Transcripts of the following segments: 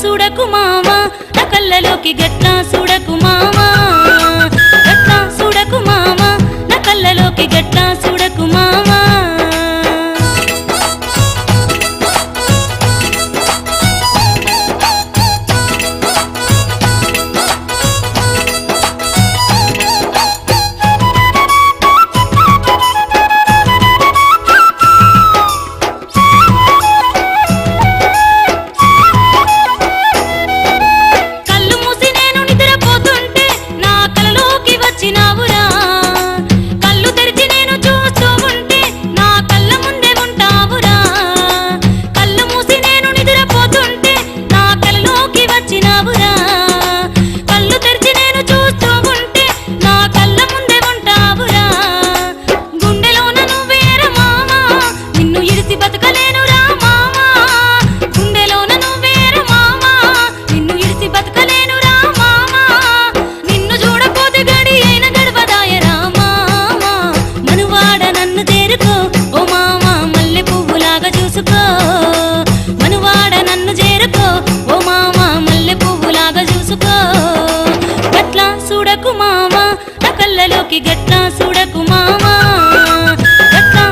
చూడకు మామా నా కళ్ళలోకి గట్లా చూడకు మామా గట్లా చూడకు మామా నా కళ్ళలోకి గట్లా చూడకు మామా గట్లా చూడకు మామా గట్లా చూడకు మామా నా కళ్ళలోకి గట్లా చూడకు మామా గట్లా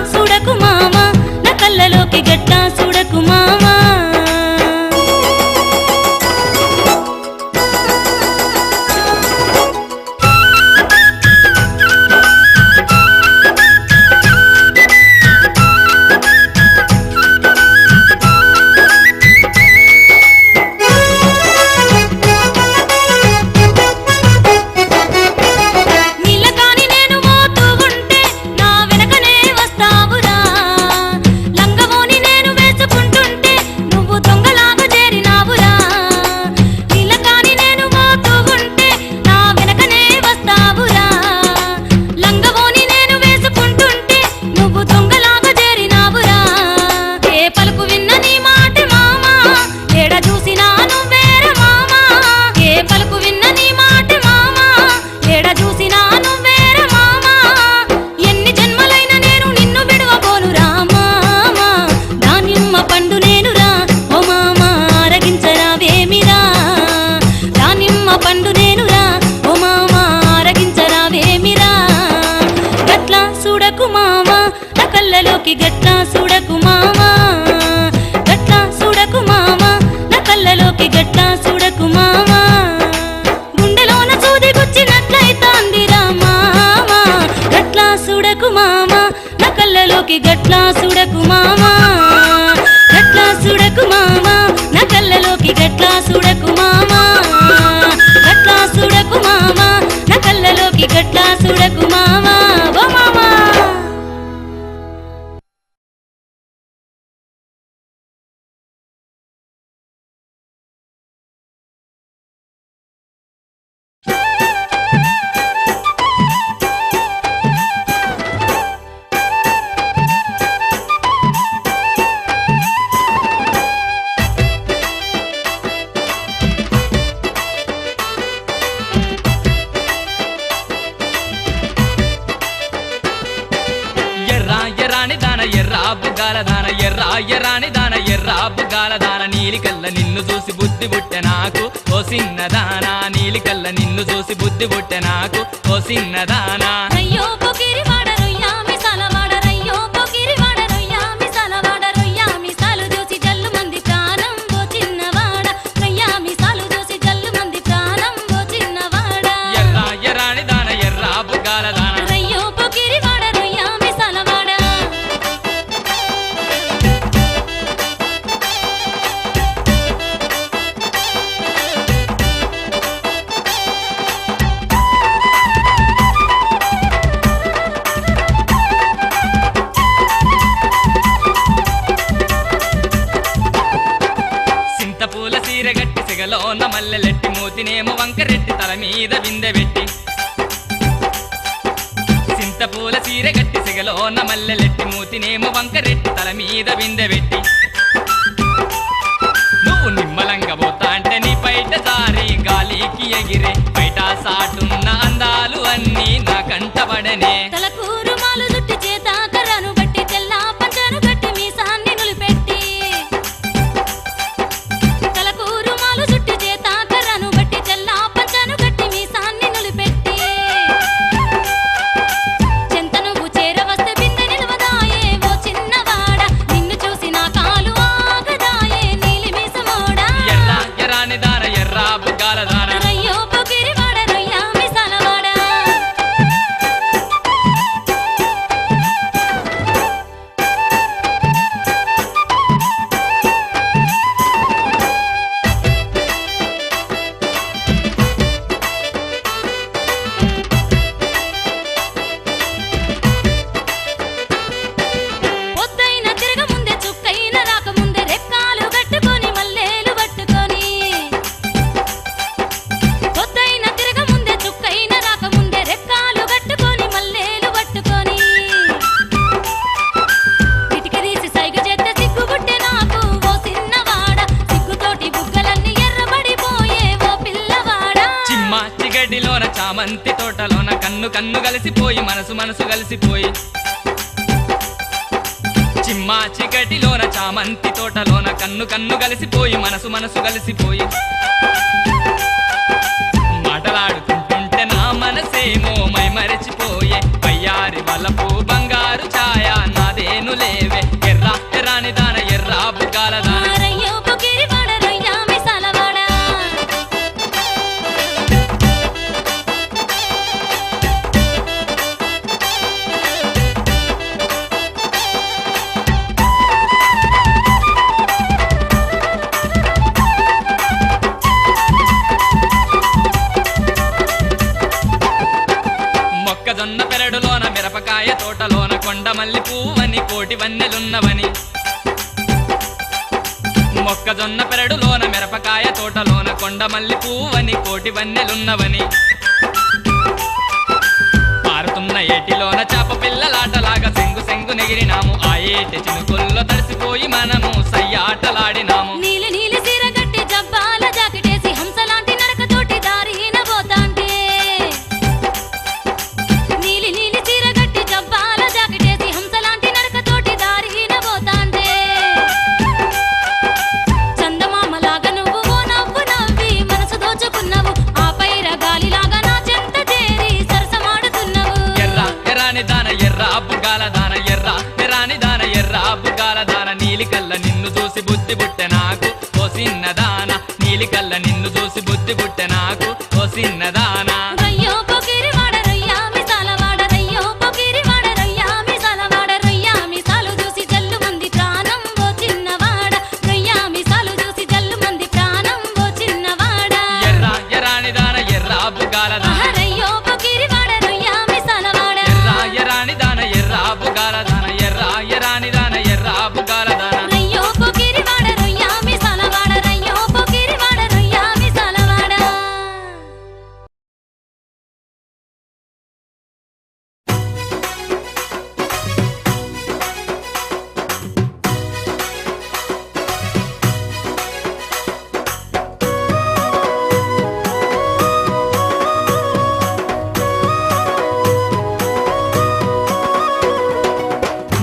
చూడకు మామా గట్లా చూడకు మామా నా కళ్ళలోకి గట్లా చూడకు మామా గుండెలోన సూది గుచ్చినట్లయితాందిరా మామా గట్లా చూడకు మామా నా కళ్ళలోకి గట్లా చూడకు మామా గట్లా చూడకు మామా నా కళ్ళలోకి గట్లా చూడకు మామా గట్లా చూడకు మామా నా కళ్ళలోకి గట్లా చూడకు మామా ఓ మామా నీలికల్ల నిన్ను చూసి బుద్ధి పుట్టె నాకు ఓ సిన్నదానా నీలికల్ల నిన్ను చూసి బుద్ధి పుట్టె నాకు ఓ సిన్నదానా రయ్యో పొకిరి వాడ రొయ్యా మిసాల వాడ రయ్యో పొకిరి వాడ రొయ్యా మిసాల వాడ రొయ్యా మిసాలు చూసి జల్లు మంది ప్రాణం ఓ చిన్నవాడ రొయ్యా మిసాలు చూసి జల్లు మంది ప్రాణం ఓ చిన్నవాడ ఎర్రాని దాన ఎర్రా బుగ్గాల దాన రయ్యో పొకిరి వాడ రొయ్యా మిసాల వాడ సిగలోన మల్లెలెట్టి మూతినేమో వంకరెట్టి తల మీద బిందెబెట్టి సింతపూల సీర గట్టి సిగలోన మల్లెలెట్టి మూతినేమో వంకరెట్టి తల మీద బిందెబెట్టి నువ్వు నిమ్మలంగా పోతా అంటే నీ బయట జారి గాలికి ఎగిరే బయట సాటున్న అందాలు అన్నీ నా కంటబడనే తలకూరు మాలు జుట్టి చేత కర్రను బట్టి తెల్ల పంచను గట్టి మీసాన్ని నులిపెట్టి తలకూరు మాలు చీకటిలోన చామంతి తోటలోన కన్ను కన్ను కలిసిపోయి మనసు మనసు కలిసిపోయి చిమ్మా చీకటిలోన చామంతి తోటలోన కన్ను కన్ను కలిసిపోయి మనసు మనసు కలిసిపోయి మాటలాడుకుంటుంటే నా మనసేమో మై మరచిపోయే పయ్యారి వలపు బంగారు ఛాయ నాదేను లేవే ఎర్ర ఎర్రాని దాన ఎర్ర బుగ్గాల దాన రయ్యో పొకిరివాడ రొయ్య మిసాలవాడ మొక్కజొన్న పెరడులోన మిరపకాయ తోటలోన కొండమల్లి పువ్వని కోటి వన్నెలున్నవని మొక్కజొన్న పెరడులోన మిరపకాయ తోటలోన కొండమల్లి పువ్వని కోటి వన్నెలున్నవని పారుతున్న ఏటిలోన చాప పిల్లలాటలాగా సెంగు సెంగు నెగిరినాము ఆ ఏటి చినుకుల్లో తడిసిపోయి మనము సయ్యాటలాడినాము నీలి నీలి సీర కట్టి జబ్బాల జాకెటేసి హంసలాంటి నడకతోటి దారిన పోతాంటే నీలి నీలి సీర కట్టి జబ్బాల జాకెటేసి హంసలాంటి నడకతోటి దారిన పోతాంటే చందమామలాగా నువ్వు ఓ నవ్వు నవ్వి మనసు దోచుకున్నావు ఆ పైర గాలిలాగా నా చెంత చేరి సరసమాడుతున్నావు ఎర్ర ఎర్రాని దాన ఎర్ర బుగ్గాల దాన ఎర్ర ఎర్రాని దాన ఎర్ర బుగ్గాల దాన నీలి కల్ల నిన్ను చూసి బుద్ధి బుట్టె నాకు ఓ సిన్నదాన నీలి కల్ల నిన్ను చూసి బుద్ధి బుట్టె నాకు ఓ సిన్నదాన రయ్యో పొకిరివాడ రొయ్య మిసాలవాడ రయ్యో పొకిరివాడ రొయ్య మిసాలవాడ రొయ్య మిసాలు చూసి జల్లు మంది ప్రాణం ఓ చిన్నవాడ రొయ్య మిసాలు చూసి జల్లు మంది ప్రాణం ఓ చిన్నవాడ ఎర్ర ఎర్రాని దాన ఎర్ర బుగ్గాల దాన రయ్యో పొకిరివాడ రొయ్య మిసాలవాడ ఎర్ర ఎర్రాని దాన ఎర్ర బుగ్గాల దాన ఎర్ర ఎర్రాని దాన ఎర్ర బుగ్గాల దాన రయ్యో పొకిరివాడ రొయ్య మిసాలవాడ రయ్యో పొకిరివాడ రొయ్య మిసాలవాడ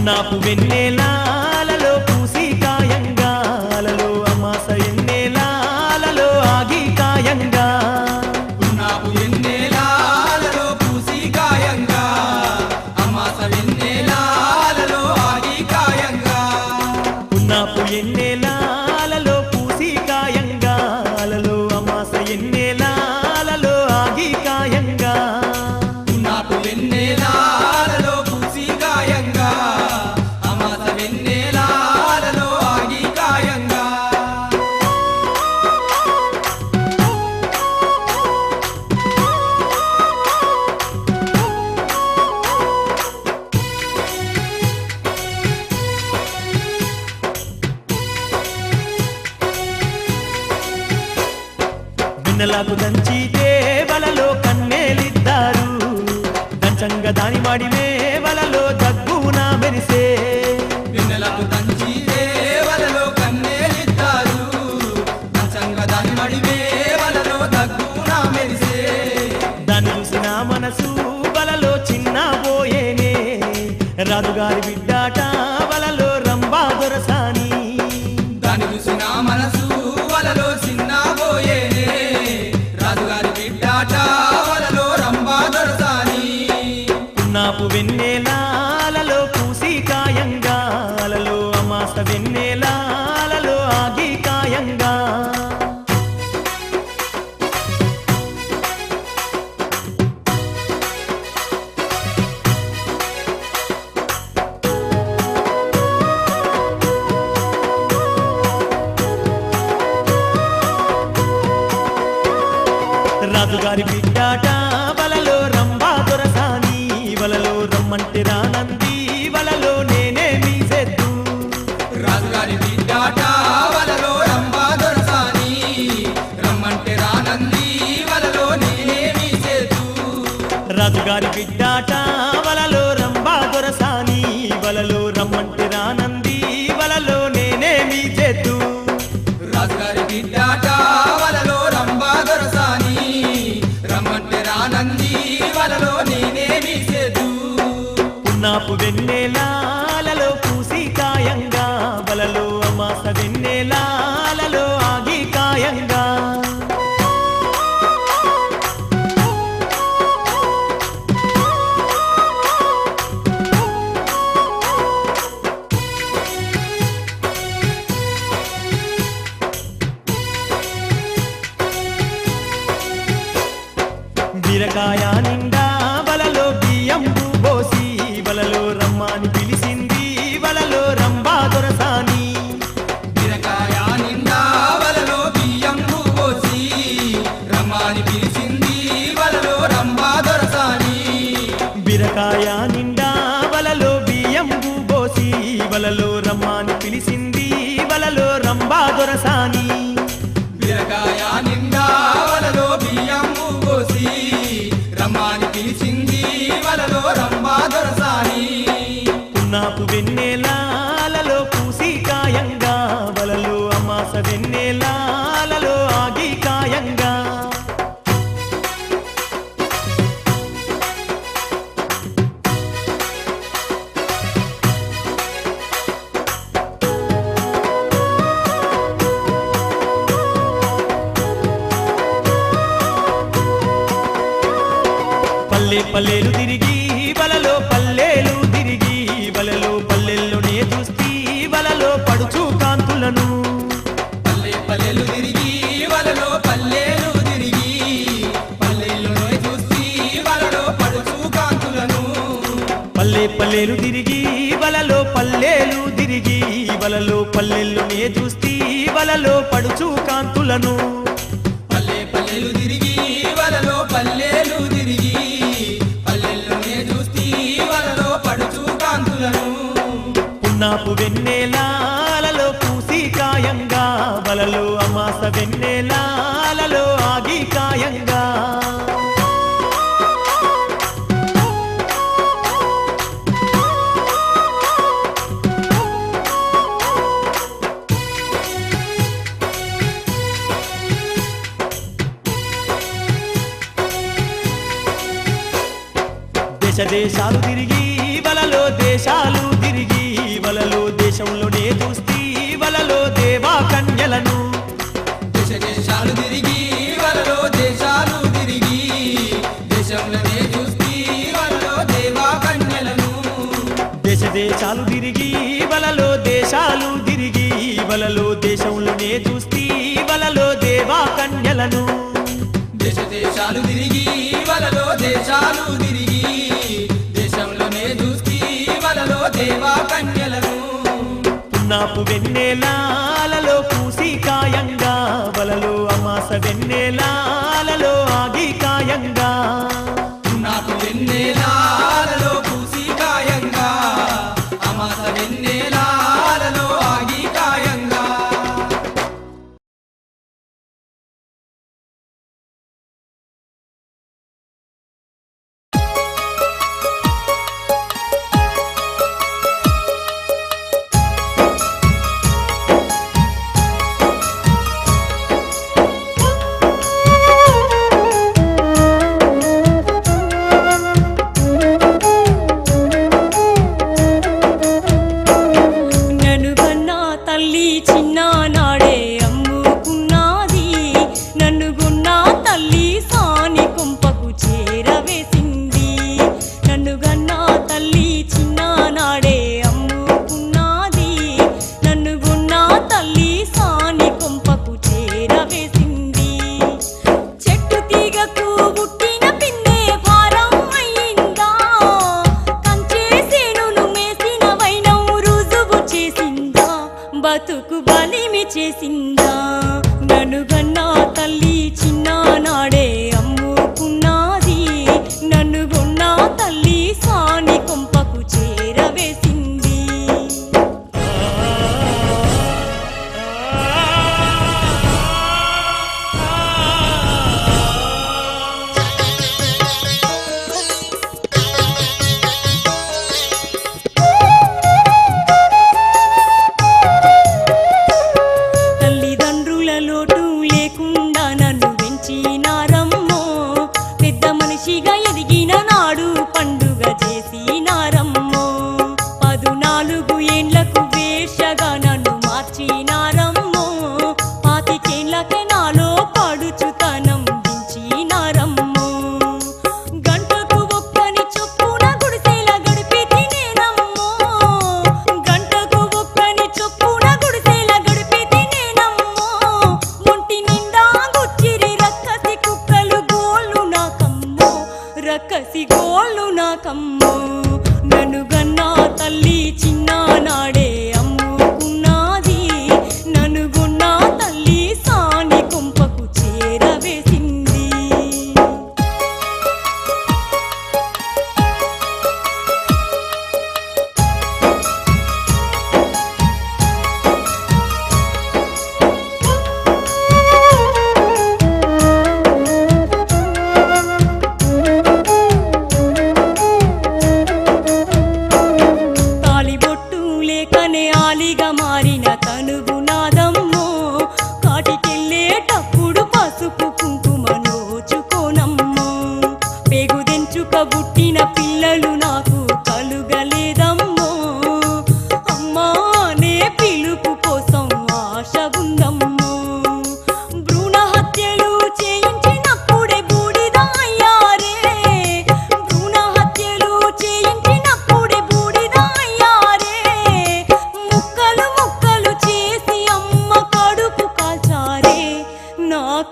నాపు వెన్నెలాలలో పూసి కాయంగాలలో అమాస ఎన్నెలాలలో ఆగి కాయంగా పున్నాపు వెన్నెలాలలో పూసి కాయంగా అమాస వెన్నెలాలలో ఆగి కాయంగా నాపు ఎన్నెలాలలో పూసి కాయంగాలలో అమాస ఎన్నెలాలలో ఆగి కాయంగా పున్నాపు వెన్నెలాలలో పూసి కాయంగా అమాస వెన్నెలాలలో ఆగి కాయంగా బిన్నలకు దంచి దేవలలో కన్నేలిద్దారు దంచంగా దాని మాడి మేవలలో జగ్గున మెరిసే వెన్నెలకు దంచి దేవలలో కన్నేలిస్తారు మంచంగా దాని మడి వేవలలో దగ్గున మెరిసే దాన్ని చూసిన మనసు వలలో చిన్న పోయేనే రాజుగారి బిడ్డాట వలలో రంభా దొరసాని దాని చూసిన మనసు వలలో చిన్నబోయేనే రాజుగారి బిడ్డాట వలలో రంభా దొరసాని నాపు వెన్నెలాలలో పూసి కాయంగాలలో అమాస వెన్నెలాలలో ఆగి కాయంగా రాజుగారి బిడ్డాట వలలో రంభా దొరసాని వలలో రమ్మంటే రానంది వలలో నేనే మీసెద్దు రాజుగారి బిడ్డాట వలలో రంభా దొరసాని రమ్మంటే రానంది వలలో నేనేమి చేతు రాజుగారి బిడ్డాట వలలో రంభా దొరసాని వలలో రమ్మంటే రానంది వలలో నేనే మీసెద్దు రాజుగారి బిడ్డాట వలలో రంభా దొరసాని రమ్మంటే బీరకాయ నిండా వలలో బియ్యంబు పోసి వలలో రమ్మని పిలిచింది వలలో రంభా దొరసాని బీరకాయ నిండా వలలో బియ్యంబు పోసి రమ్మని పిలిచింది వలలో రంభా దొరసాని బీరకాయ నిండా వలలో బియ్యంబు పోసి వలలో రమ్మని పిలిచింది వలలో రంభా దొరసాని బీరకాయ నిండా వలలో బియ్యంబు పోసి రమ్మని పిలిచింది వలలో రంభా దొరసాని పున్నాపు వెన్నెలాలలో పూసి కాయంగా వలలో అమాస వెన్నెలాలలో ఆగి కాయంగా పల్లెలు తిరిగి వలలో పల్లెలు తిరిగి వలలో పల్లెల్లోనే చూస్తీ వలలో పడుచు కాంతులను పల్లెలు తిరిగి వలలో పల్లెలు తిరిగి పల్లెల్లోనే చూస్తీ వలలో పడుచు కాంతులను పల్లెలు తిరిగి వలలో పల్లెలు తిరిగి వలలో పల్లెల్లోనే చూస్తీ వలలో పడుచు కాంతులను పల్లెలు తిరిగి వలలో పల్లెలు తిరిగి పల్లెల్లోనే చూస్తీ వలలో పడుచు కాంతులను పున్నాపు వెన్నెలాలలో పూసి కాయంగా వలలో అమాస వెన్నెలాలలో ఆగి కాయంగా దేశాలు తిరిగి వలలో దేశాలు తిరిగి వలలో దేశంలోనే చూస్తీ వలలో దేవా కన్యలను దేశాలు తిరిగి వలలో దేశాలు తిరిగి దేశంలోనే చూస్తీ వలలో దేవా కన్యలను దేశాలు తిరిగి వలలో దేశాలు తిరిగి వలలో దేశంలోనే చూస్తీ వలలో దేవా కన్యలను దేశాలు తిరిగి వలలో దేశాలు తిరిగి దేశంలోనే చూస్తీ వలలో దేవా కన్యలను పున్నాపు వెన్నెలాలలో పూసి కాయంగా వలలో అమాస వెన్నెలాలలో ఆగి కాయంగా నాకు వెన్నెలాలలో పూసి కాయంగా అమాస వెన్నెలాలలో ఆగి కాయంగా బతుకు బలిమి చేసిందా నన్నుగన్నా తల్లి చిన్ననాడే అమ్ముకున్నది నన్ను గొన్న తల్లి సాని కొంపకు చేరవేసింది తల్లిదండ్రుల లోటు లేకుండా నన్ను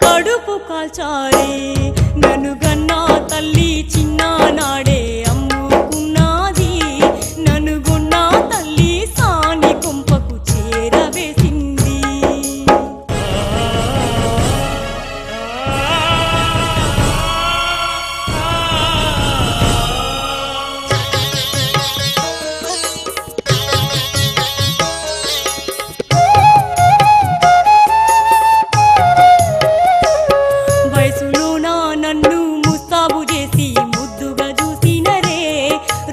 కడుపు కాల్చారే నన్ను గన్నా తల్లి చిన్ననాడే అమ్ముకున్నది నన్ను గున్న తల్లి సాని కొంపకు చేరవేసింది వయసులోన నన్ను ముస్తాబు చేసి ముద్దుగా చూసినరే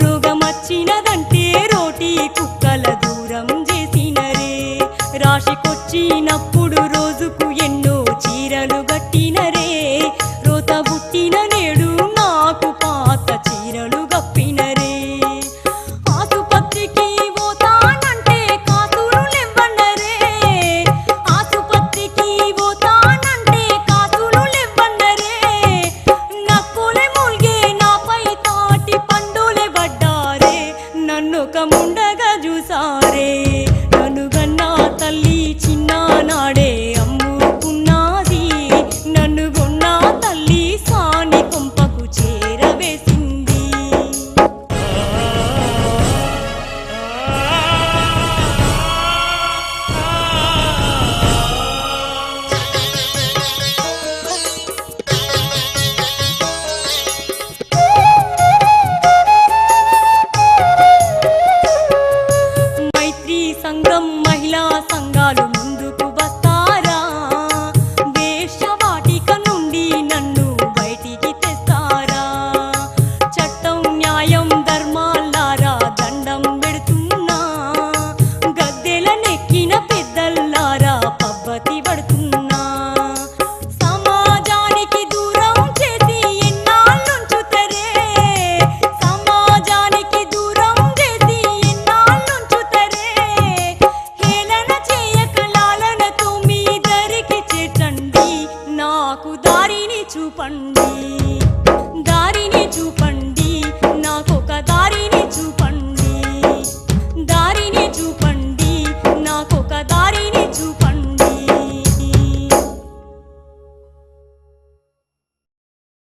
రోగమచ్చినదంటే రోటి కుక్కల దూరం చేసినరే రాశికొచ్చినప్పుడు రోజుకు ఎన్నో చీరలు గట్టినరే రోత బుట్టిన నేడు నాకు పాత చీరలు గప్పినరే ఆసుపత్రికి పోతానంటే కాసులు లెవ్వన్నరే ఆసుపత్రికి పోతానంటే కాసులు లెవ్వన్నరే నక్కులే మూల్గే నాపై తాటి పండులే పడ్డారే నన్నొక ముండగా చూసారే నన్ను గన్నా తల్లి చిన్ననాడే అమ్ముకున్నది నన్ను గొన్న తల్లి సాని కొంపకు చేరవేసింది మైత్రి సంఘం మహిళా సంఘాలు ముందుకు వస్తారా వేశ్యవాటిక నుండి నన్ను బయటికి తెస్తారా చట్టం న్యాయం ధర్మాలారా దండం పెడుతున్నా గద్దెల నెక్కిన పెద్దల్లారా పబ్బతి పడుతున్నా సమాజానికి దూరం చేసి ఎన్నాళ్ళుంచుతరే సమాజానికి దూరం చేసి ఎన్నాళ్ళుంచుతరే హేళన చేయక లాలనతో మీ దరికి చేర్చండి నాకు దారిని చూపండి దారి